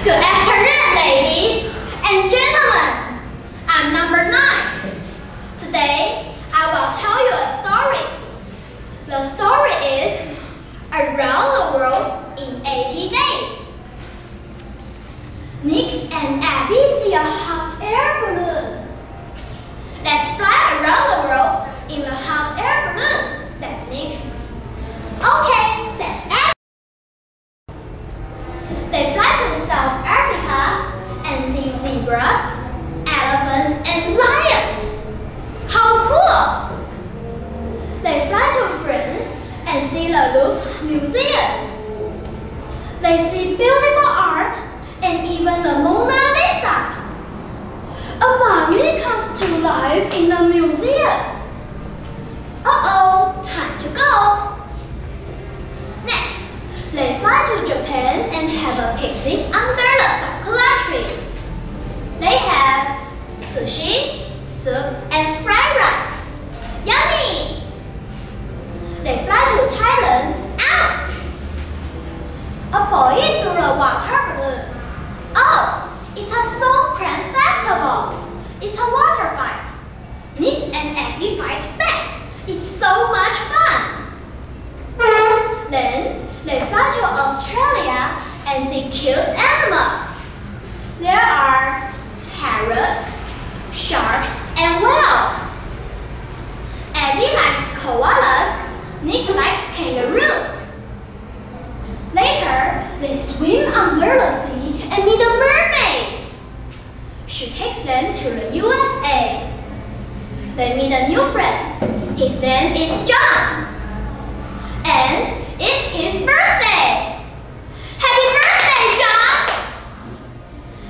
Good afternoon, ladies and gentlemen. I'm number 9. Today, I will tell you a story. The story is Around the World in 80 Days. Nick and Abby see a hot air balloon. Let's fly around the world in the hot air balloon, says Nick. Okay, says Abby. They fly to South Africa and see zebras, elephants, and lions. How cool! They fly to France and see the Louvre Museum. They see beautiful art and even the Mona Lisa. A mummy comes to life in the museum. Uh-oh, time to go. Next, they fly to Japan and have a picnic under the sakura tree. They have sushi, soup, and fried rice. Yummy! They fly to Thailand. Ouch! A boy is through a water balloon. Oh, it's a Songkran festival. It's a water fight. Nick and Abby fight back. It's so much fun. Then they fly to Australia and see cute animals. There are parrots, sharks, and whales. Abby likes koalas. Nick likes kangaroos. Later, they swim under the sea and meet a mermaid. She takes them to the USA. They meet a new friend. His name is John. And it's his birthday. Happy birthday, John!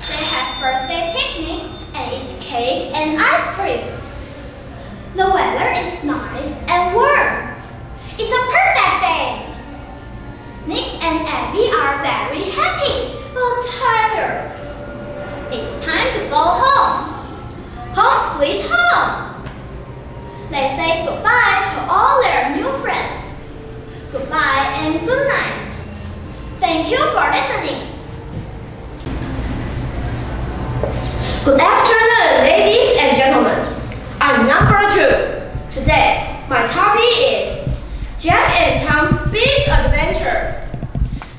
They have birthday picnic and eat cake and ice cream. The weather is nice and warm. It's a perfect day. Nick and Abby are very happy but tired. It's time to go home. Home sweet home. They say goodbye to all their new friends. Goodbye and good night. Thank you for listening. Good afternoon, ladies and gentlemen. I'm number 2. Today, my topic is Jack and Tom's Big Adventure.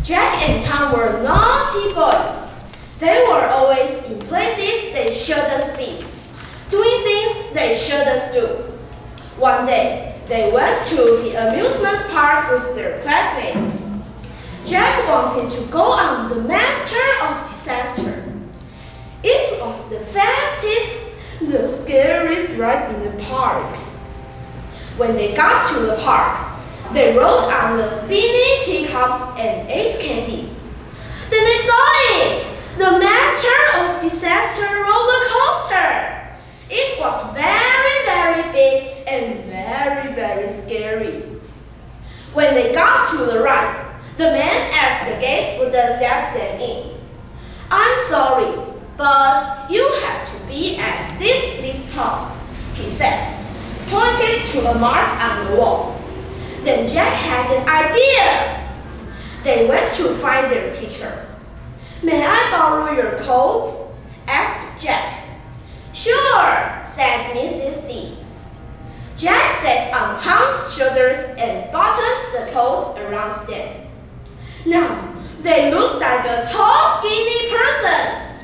Jack and Tom were naughty boys. They were always in places they shouldn't be, doing things they shouldn't do. One day, they went to the amusement park with their classmates. Jack wanted to go on the Master of Disaster. It was the fastest, the scariest ride in the park. When they got to the park, they rode on the spinning teacups and ate candy. Then they saw it! The Master of Disaster roller coaster! It was very, very big and very, very scary. When they got to the ride, the man at the gates wouldn't let them in. I'm sorry, but you have to be at this tall, he said, pointing to a mark on the wall. Then Jack had an idea. They went to find their teacher. May I borrow your coat? Asked Jack. Sure, said Mrs. Lee. Jack sat on Tom's shoulders and buttoned the coat around them. Now, they looked like a tall, skinny person.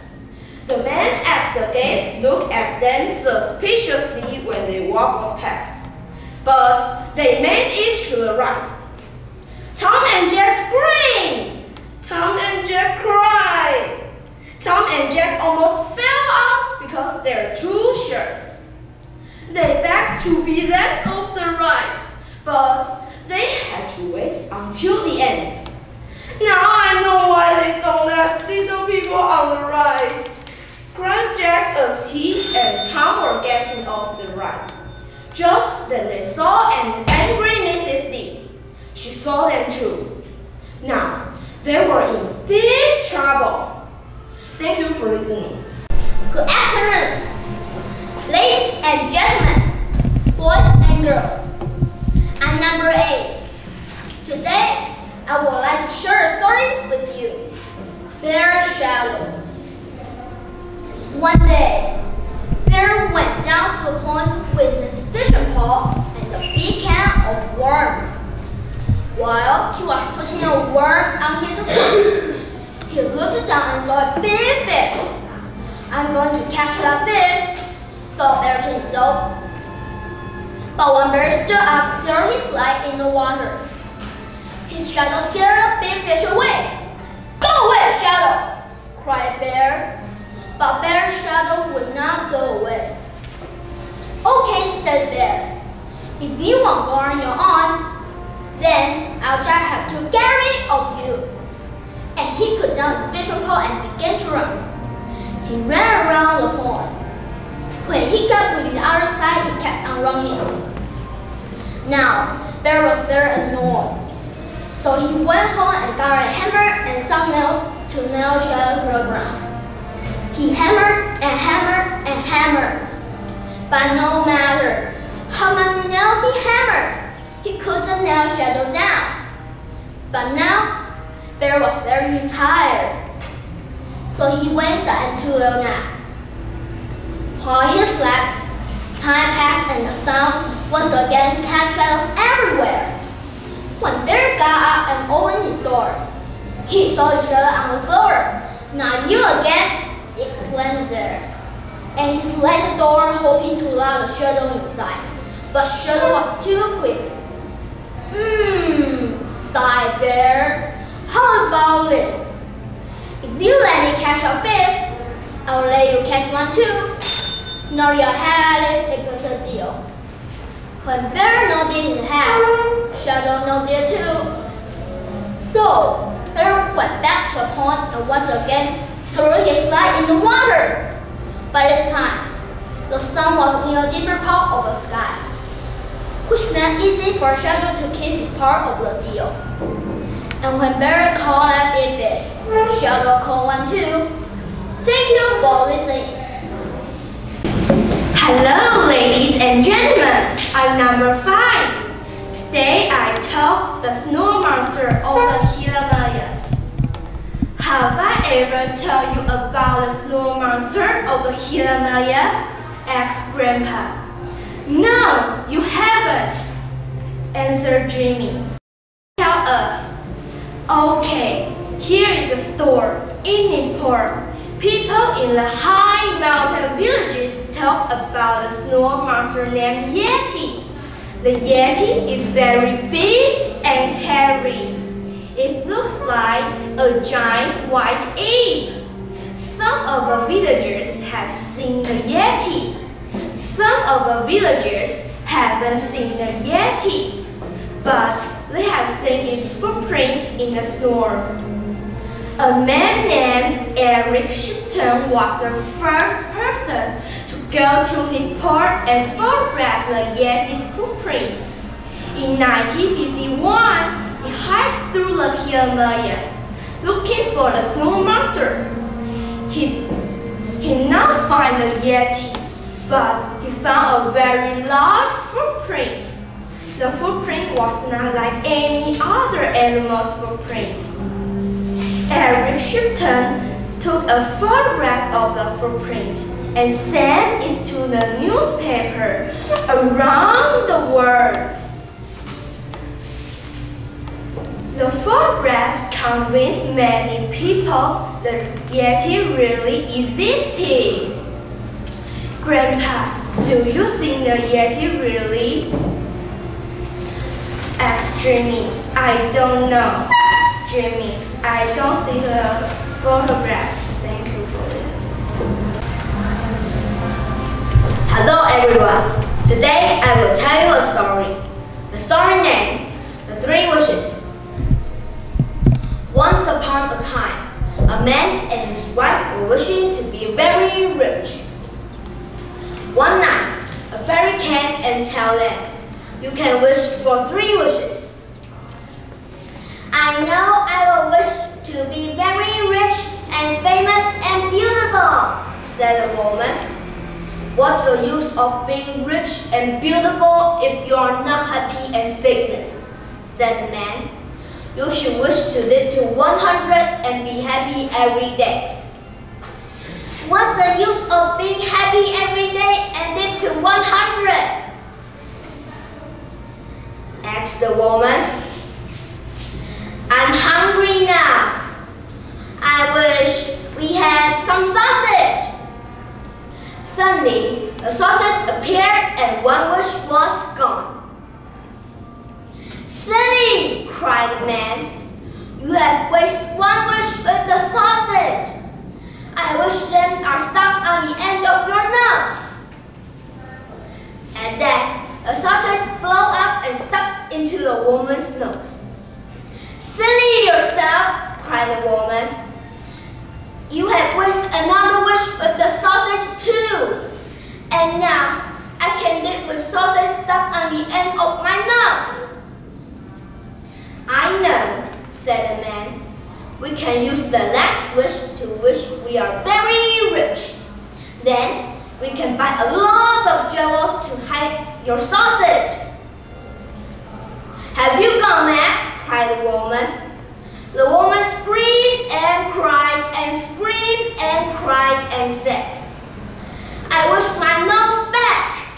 The man at the gates looked at them suspiciously when they walked past. But they made it to the ride. Tom and Jack screamed. Tom and Jack cried. Tom and Jack almost fell out because their two shirts. They begged to be let off the ride, but they had to wait until the end. Now I know why they don't let little people on the ride, cried Jack as he and Tom were getting off the ride. Just then they saw an angry Mrs. Lee. She saw them too. Now, they were in big trouble. Thank you for listening. Good afternoon, ladies and gentlemen, boys and girls. I'm number 8. Today, I would like to share a story with you. Very shallow. One day, Bear went down to the pond with his fishing pole and a big can of worms. While he was putting a worm on his hook, he looked down and saw a big fish. "I'm going to catch that fish," thought Bear to himself. But when Bear stood up, there he slid in the water. His shadow scared the big fish away. "Go away, Shadow!" cried Bear. But Bear's shadow would not go away. "Okay," said Bear. "If you won't go on your own, then I'll just have to get rid of you." And he put down the fishing pole and began to run. He ran around the pond. When he got to the other side, he kept on running. Now, Bear was very annoyed. So he went home and got a hammer and some nails to nail Shadow to the ground. He hammered and hammered and hammered. But no matter how many nails he hammered, he couldn't nail Shadow down. But now, Bear was very tired. So he went inside and took a nap. While he slept, time passed and the sun once again cast shadows everywhere. When Bear got up and opened his door, he saw the shadow on the floor. "Not you again!" exclaimed Bear. And he slammed the door, hoping to allow the shadow inside. But Shadow was too quick. Sighed Bear. "How about this? If you let me catch a fish, I'll let you catch one too. Nod your head at this, it's a deal." When Bear nodded his head, Shadow nodded too. So Bear went back to the pond and once again threw his slide in the water. But this time, the sun was in a different part of the sky, which made it easy for Shadow to keep his part of the deal. And when Bear caught a big fish, Shadow caught one too. Thank you for listening. Hello, ladies and gentlemen. I'm number 5. Today I taught the snow monster of the Himalayas. Have I ever told you about the snow monster of the Himalayas? Asked Grandpa. No, you haven't, answered Jimmy. Tell us. Okay, here is a story. In Nepal, people in the high mountain villages talk about a snow monster named Yeti. The Yeti is very big and hairy. It looks like a giant white ape. Some of the villagers have seen the Yeti. Some of the villagers haven't seen the Yeti, but they have seen its footprints in the snow. A man named Eric Shipton was the first person to go to Nepal and photograph the Yeti's footprints. In 1951, he hiked through the Himalayas looking for the snow monster. He did not find the Yeti, but he found a very large footprint. The footprint was not like any other animal's footprint. Eric Shipton took a photograph of the footprints and sent it to the newspaper around the world. The photograph convinced many people that Yeti really existed. Grandpa, do you think the Yeti really? Asked Jimmy. I don't know, Jimmy. I don't see the photographs. Thank you for listening. Hello everyone. Today I will tell you a story. The story name, The 3 Wishes. Once upon a time, a man and his wife were wishing to be very rich. One night, a fairy came and told them, "You can wish for 3 wishes." "I know I will wish to be very rich and famous and beautiful," said the woman. "What's the use of being rich and beautiful if you are not happy and sickness?" said the man. "You should wish to live to 100 and be happy every day." What's the use of being happy every day and live to 100? asked the woman. I'm hungry now. I wish we had some sausage. Suddenly, a sausage appeared and one wish was gone. Silly, cried the man. You have wasted one wish with the sausage. I wish them are stuck on the end of your nose. At that, a sausage flew up and stuck into the woman's nose. Silly yourself, cried the woman. You have wasted another wish with the sausage too. And now, I can live with sausage stuck on the end of my nose. I know, said the man. We can use the last wish to wish we are very rich. Then, we can buy a lot of jewels to hide your sausage. Have you gone mad? Cried the woman. The woman screamed and cried and screamed and cried and said, I wish my nose back.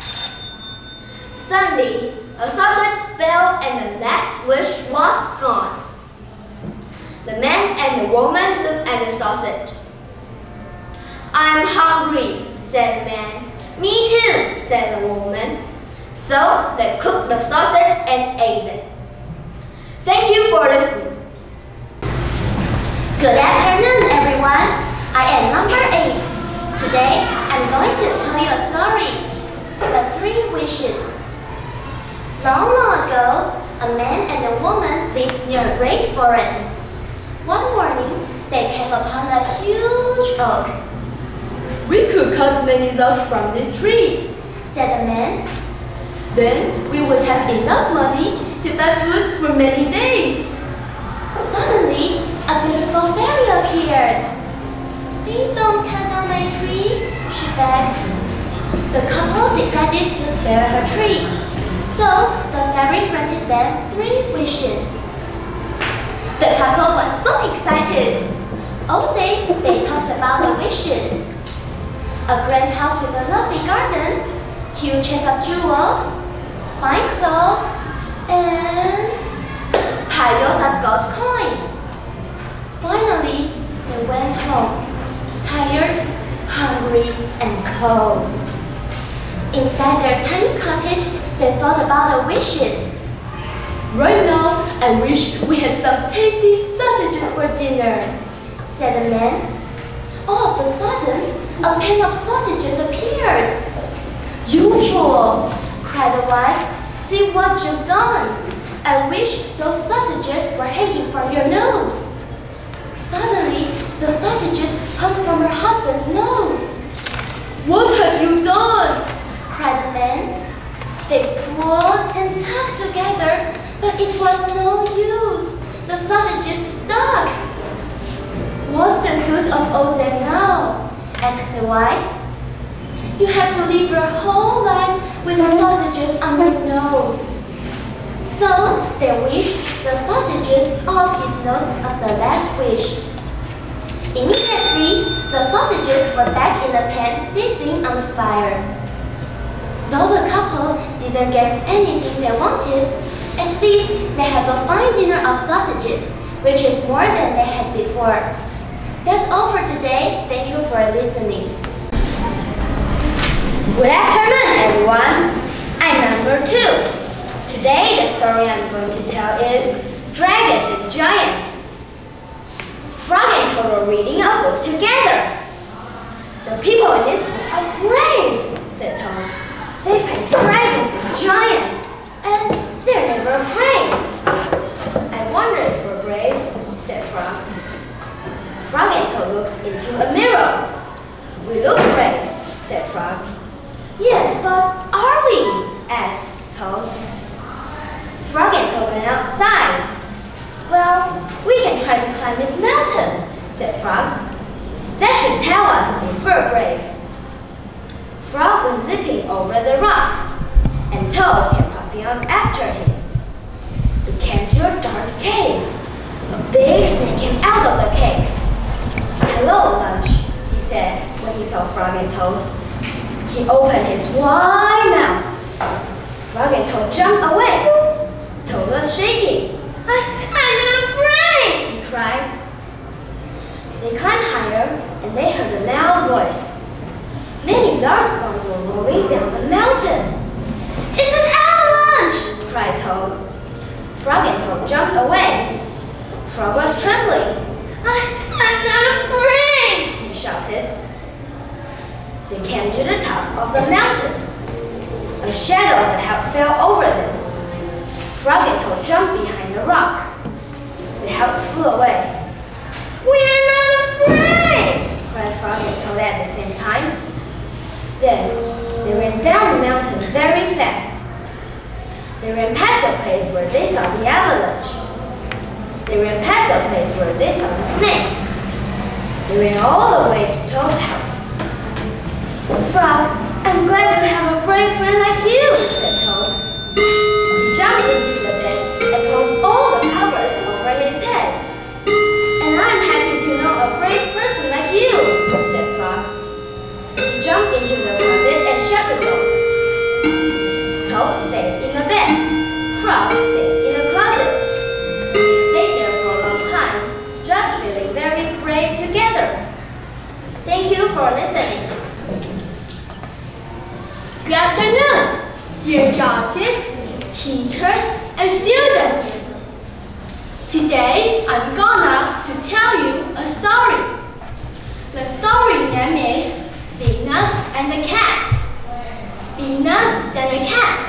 Suddenly, a sausage fell and the last wish was gone. The man and the woman looked at the sausage. I'm hungry, said the man. Me too, said the woman. So they cooked the sausage and ate it. Thank you for listening. Good afternoon, everyone. I am number 8. Today, I'm going to tell you a story. The 3 Wishes. Long, long ago, a man and a woman lived near a great forest. One morning, they came upon a huge oak. We could cut many logs from this tree, Said the man. Then we would have enough money to buy food for many days. Suddenly, a beautiful fairy appeared. Please don't cut down my tree, she begged. The couple decided to spare her tree. So, the fairy granted them 3 wishes. The couple was so excited. All day, they talked about the wishes. A grand house with a lovely garden, huge heads of jewels, fine clothes, and piles of gold coins. Finally, they went home, tired, hungry, and cold. Inside their tiny cottage, they thought about the wishes. Right now, I wish we had some tasty sausages for dinner, Said the man. All of a sudden, a pan of sausages appeared. You fool, cried the wife. See what you've done. I wish those sausages were hanging from your nose. Suddenly, the sausages hung from her husband's nose. What have you done? Cried the man. They pulled and tugged together, but it was no use. The sausages stuck. What's the good of all that now? Asked the wife. You have to live your whole life with sausages on your nose. So they wished the sausages off his nose of the last wish. Immediately, the sausages were back in the pan sizzling on the fire. Though the couple didn't get anything they wanted, at least they have a fine dinner of sausages, which is more than they had before. That's all for today. Thank you for listening. Good afternoon, everyone. I'm number 2. Today, the story I'm going to tell is Dragons and Giants. Frog and Toad are reading a book together. The people in this book are brave, said Toad. They fight dragons and giants, and they're never afraid. I wonder if we're brave, said Frog. Frog and Toad looked into a mirror. We look brave, said Frog. Yes, but are we? Asked Toad. Frog and Toad went outside. Well, we can try to climb this mountain, said Frog. That should tell us if we're brave. Frog went leaping over the rocks, and Toad came puffing up after him. We came to a dark cave. A big snake came out of the cave. Hello, Lunch, he said when he saw Frog and Toad. He opened his wide mouth. Frog and Toad jumped away. Toad was shaking. I'm not afraid, he cried. They climbed higher and they heard a loud voice. Many large stones were rolling down the mountain. It's an avalanche, cried Toad. Frog and Toad jumped away. Frog was trembling. I'm not afraid, he shouted. They came to the top of the mountain. A shadow of a help fell over them. Frog and Toad jumped behind a rock. The help flew away. We're not afraid, cried Frog and Toad at the same time. Then they ran down the mountain very fast. They ran past the place where they saw the avalanche. They ran past the place where they saw the snake. They ran all the way to Toad's house. Frog, I'm glad to have a brave friend like you, said Toad. He jumped into the bed and pulled all the covers over his head. And I'm happy to know a brave person like you, said Frog. He jumped into the closet and shut the door. Toad stayed in the bed. Frog stayed in the closet. They stayed there for a long time, just feeling very brave together. Thank you for listening. Good afternoon, dear judges, teachers, and students. Today, I'm gonna to tell you a story. The story name is Venus and the Cat. Venus and the Cat.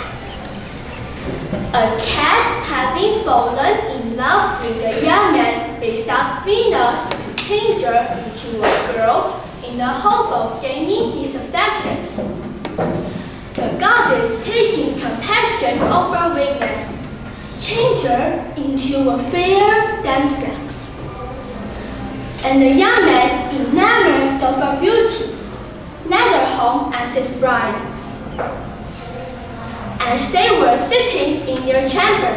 A cat having fallen in love with a young man besought Venus to change her into a girl in the hope of gaining his affections. The goddess, taking compassion of her weakness, changed her into a fair damsel. And the young man, enamored of her beauty, led her home as his bride. As they were sitting in their chamber,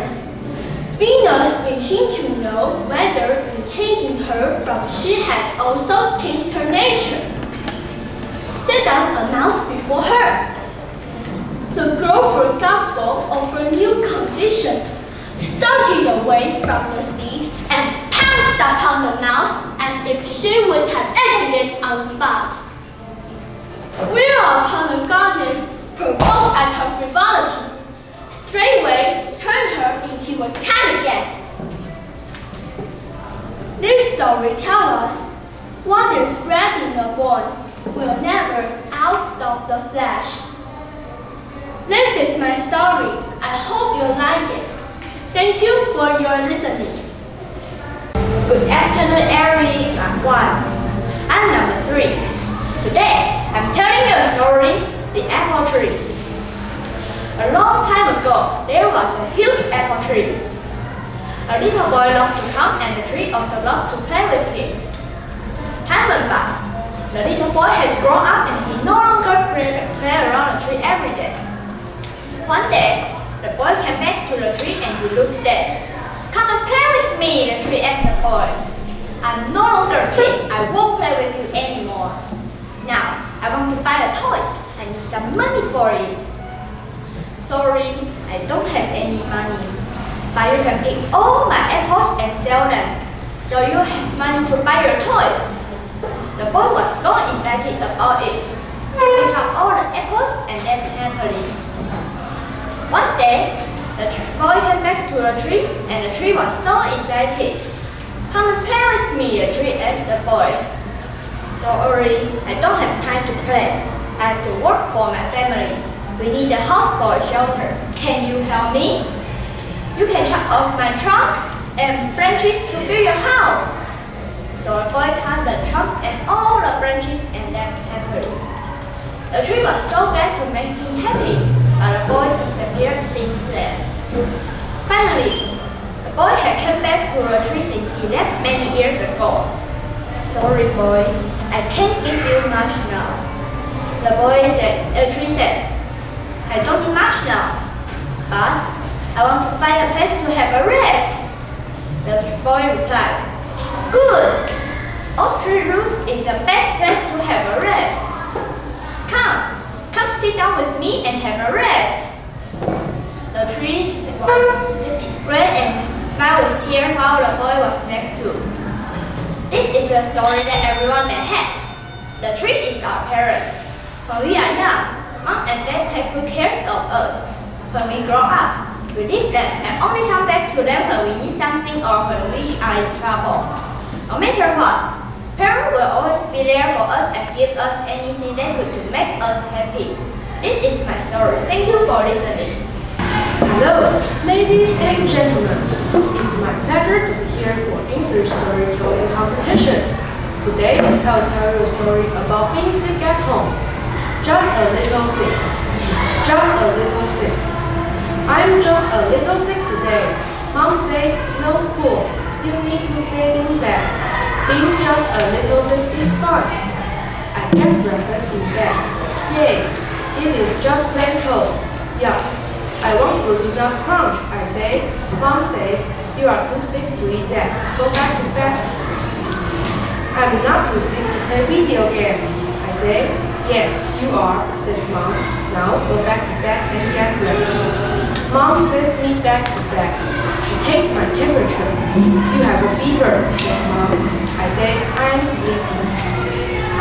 Venus, wishing to know whether in changing her from she had also changed her nature, set down a mouse before her. The girl, forgetful of her new condition, started away from the seat and pounced upon the mouse as if she would have eaten it on the spot. Whereupon the goddess, provoked at her frivolity, straightway turned her into a cat again. This story tells us what is bred in the bone will never out of the flesh. This is my story. I hope you like it. Thank you for your listening. Good afternoon, everyone. I'm number 3. Today, I'm telling you a story, The Apple Tree. A long time ago, there was a huge apple tree. A little boy loved to come, and the tree also loved to play with him. Time went by. The little boy had grown up and he no longer played around the tree every day. One day, the boy came back to the tree and he looked sad. Come and play with me, the tree asked the boy. I'm no longer a kid. I won't play with you anymore. Now, I want to buy the toys. I need some money for it. Sorry, I don't have any money. But you can pick all my apples and sell them. So you have money to buy your toys. The boy was so excited about it. He picked up all the apples and left happily. One day, the boy came back to the tree and the tree was so excited. Come and play with me, the tree asked the boy. Sorry, I don't have time to play. I have to work for my family. We need a house for a shelter. Can you help me? You can chop off my trunk and branches to build your house. So the boy cut the trunk and all the branches and left happily. The tree was so glad to make him happy, but the boy disappeared since then. Finally, the boy had come back to the tree since he left many years ago. Sorry, boy, I can't give you much now. The tree said, I don't need much now, but I want to find a place to have a rest. The boy replied, Good! Oak tree roof is the best place to have a rest. sit down with me and have a rest. The tree was red and smiled with tears while the boy was next to. This is the story that everyone may have. The tree is our parents. When we are young, Mom and Dad take good care of us. When we grow up, we leave them and only come back to them when we need something or when we are in trouble. No matter what, parents will always be there for us and give us anything they could to make us happy. This is my story. Thank you for listening. Hello, ladies and gentlemen. It's my pleasure to be here for English storytelling competition. Today, I will tell you a story about being sick at home. Just a little sick. Just a little sick. I'm just a little sick today. Mom says no school. You need to stay in bed. Being just a little sick is fun. I get breakfast in bed. Yay! It is just plain toast. Yuck! I want Fruity Nut Crunch, I say. Mom says, you are too sick to eat that. Go back to bed. I'm not too sick to play video game. I say, yes, you are, says Mom. Now go back to bed and get rest. Mom sends me back to bed. She takes my temperature. You have a fever, says Mom. I say, I'm sleepy.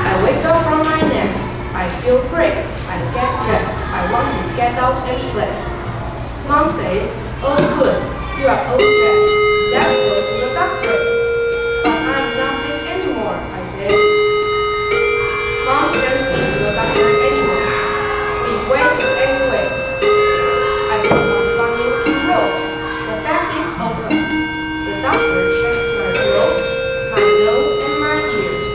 I wake up from my nap. I feel great. I get dressed. I want to get out and play. Mom says, oh good, you are all dressed. Let's go to the doctor. But I'm not sick anymore, I say. Mom sends me to the doctor anyway. We wait and wait. I put on funny robe. The bag is open. The doctor checks my throat, my nose and my ears.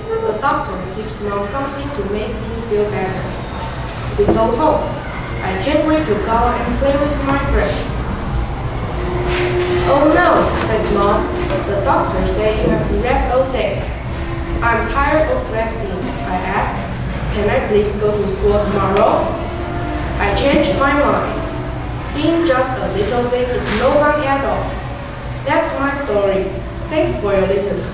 The doctor gives Mom something to make me feel better. We go home. I can't wait to go out and play with my friends. Oh no, says Mom. The doctor said you have to rest all day. I'm tired of resting, I ask. Can I please go to school tomorrow? I changed my mind. Being just a little sick is no fun at all. That's my story. Thanks for your listening.